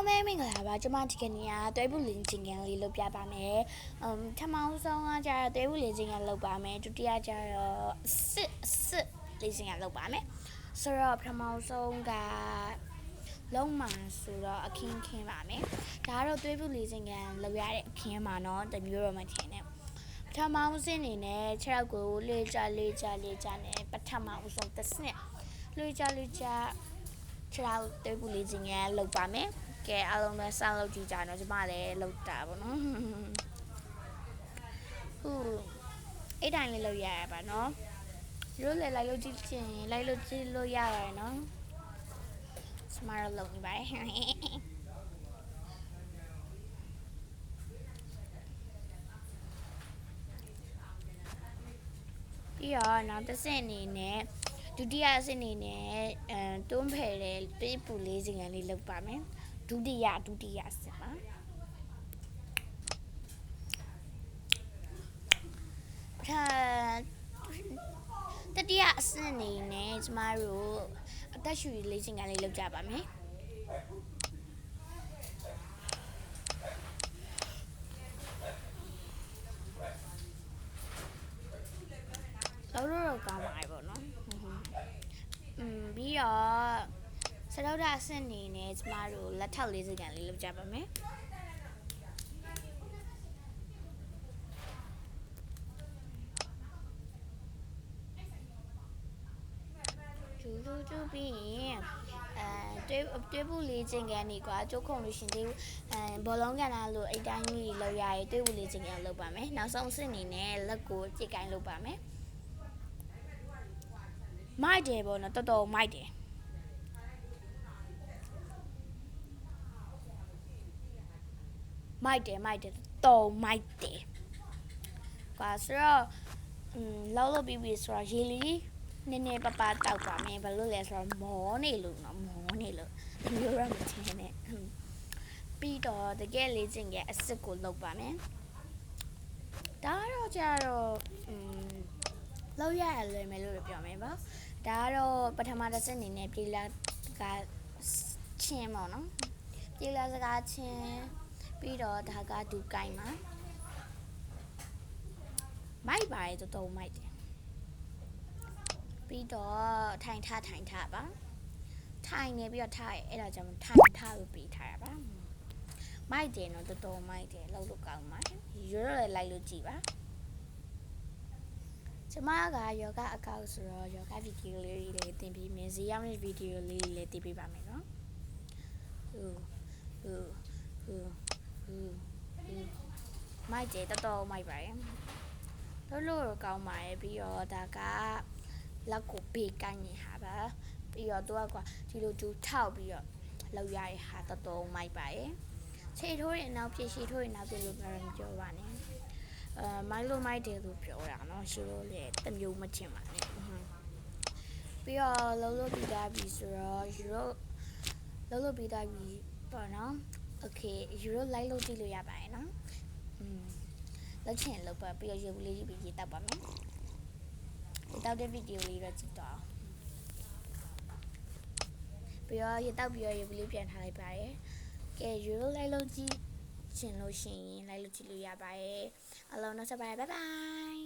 လုံးပဲမင်္ဂလာပါကျွန်မဒီကနေ့ကသွေးပူလင်းချင်းကန်လေးလုပ်ပြပါမယ်ထမောင်းဆုံးကကျတော့သွေးပူလင်းချင်းကန်လုပ်ပါမယ်ဒုတိယကျတော့စစ်လေးချင်းကန်လုပ်ပါမယ်ဆိုတော့ထမောင်းဆုံးကလုံးမှာဆိုတော့အခင်းခင်းပါမယ်ဒါကတော့သွေးပူလင်းချင်းကန်လုပ်ရတဲ့အခင်းမှာတော့တမျိုးတော့မထင်နဲ့ပထမဦးစင်းနေနဲ့ခြေထောက်ကိုလေးကြနဲ့ပထမဦးဆုံးတစ်စနစ်လေးကြခြေထောက်သွေးပူလင်းချင်းကန်လုပ်ပါမယ်ကဲအားလုံးပဲစောင့်လုပ်ကြည့်ကြတော့ကျမလည်းလုပ်တာပေါ့နော်ဟုတ်အဲ့တိုင်းလေးလုပ်ရရပါနော်ရိုးလည်းလိုက်လုပ်ကြည့်ချင်လိုက်လုပ်ကြည့်လို့ရရတယ်နော်ကျမတို့လုပ်နေပါတယ်ပြီးတော့နောက်တစ်ဆင့်အနေနဲ့ဒုတိယအဆင့်အနေနဲ့တွန်းဖယ်တဲ့ပေးပူလေးစင်ကန်လေးလုပ်ပါမယ်ဒုတိယအဆင့်ပါတတိယအဆင့်အနေနဲ့ကျမတို့အသက်ရှူလေးစင်ကန်လေးလုပ်ကြပါမယ်လောက်ကောင်းပါပေါ့နော်ပြီးတော့စတောက်တာအဆင့်အနေနဲ့ကျမတို့လက်ထောက်လေးစင်ကန်လေးလုပ်ကြပါမယ်ကျူပြီးရင်တွဲပူလေးချင်းကန်နေကွာကျုပ်ခုံလို့ရှင်သေးဘောလုံးကန်လာလို့အဲ့တိုင်းကြီးလောက်ရရင်တွဲပူလေးချင်းကန်လုပ်ပါမယ်နောက်ဆုံးအဆင့်အနေနဲ့လက်ကိုကြိတ်ကိုင်းလုပ်ပါမယ်မိုက်တယ်ပေါ့နော်တော်တော်မိုက်တယ်တော်မိုက်တယ်ကွာဆိုတော့လောက်ပြီးပြီဆိုတော့ရေလီနည်းနည်းပပတောက်ပါမယ်ဘာလို့လဲဆိုတော့မောနေလို့မျိုးရမချင်းနဲ့ပြီးတော့တကယ်လေးချင်းရဲ့အစ်စ်ကိုလုပ်ပါမယ်ဒါတော့ကြတော့လောက်ရရလွယ်မယ်လို့ပြောမယ်ပါဒါကတော့ပထမတစ်စက်အနေနဲ့ပြေလာကချင်းပေါ့နော်ပြေလာစကားချင်းပြီးတော့ဒါကဒူကိုင်းမှာမိုက်ပါရဲ့တော်မိုက်တယ်ပြီးတော့ထိုင်ထပါထိုင်နေပြီးတော့ထားအဲ့ဒါကြောင့်ထိုင်ထားလို့ပြီးထားရပါမိုက်တယ်နော်တော်မိုက်တယ်လောက်လို့ကောင်းပါရိုးရိုးလိုက်လို့ကြည့်ပါကျမကယောဂအကောက်ဆိုတော့ယောဂဗီဒီယိုလေးတွေတင်ပြီးမြင်စီရောက်တဲ့ဗီဒီယိုလေးလည်းတင်ပေးပါမယ်နော်မိုက်တယ်တော်မိုက်ပါရဲ့လို့ကောင်းပါရဲ့ပြီးတော့ဒါကလက်ကိုပေးကိုင်းနေဟာပါပြီးတော့သူကဒီလိုကျူထောက်ပြီးတော့လောက်ရတဲ့ဟာတော်မိုက်ပါရဲ့ခြေထိုးရင်နောက်ဖြစ်ရှည်ထိုးရင်နောက်ဖြစ်လို့ပြောပါနဲ့မိုက်လို့မိုက်တယ်လို့ပြောတာနော်ရှိလို့လေတမျိုးမချင်ပါနဲ့ပြီးတော့လုံးပြီးသားပြီဆိုတော့ယူရိုလုံးပြီးသားပြီပေါ့နော်โอเคယူရိုလိုက်လို့ကြည့်လို့ရပါတယ်နော်လောက်ချင်လောက်ပါပြီးတော့ရုပ်လေးပြီးရေးတောက်ပါမယ်တောက်တဲ့ဗီဒီယိုလေးတော့ကြည့်တော့ပြီးတော့ရေးတောက်ပြီးတော့ရုပ်လေးပြန်ထားလိုက်ပါရယ်ကဲယူရိုလိုက်လို့ကြည့်ချင်လို့ရှိရင်လိုက်လို့ကြည့်လို့ရပါတယ်အလုံးနောက်ဆက်ပါဘိုင်ဘိုင်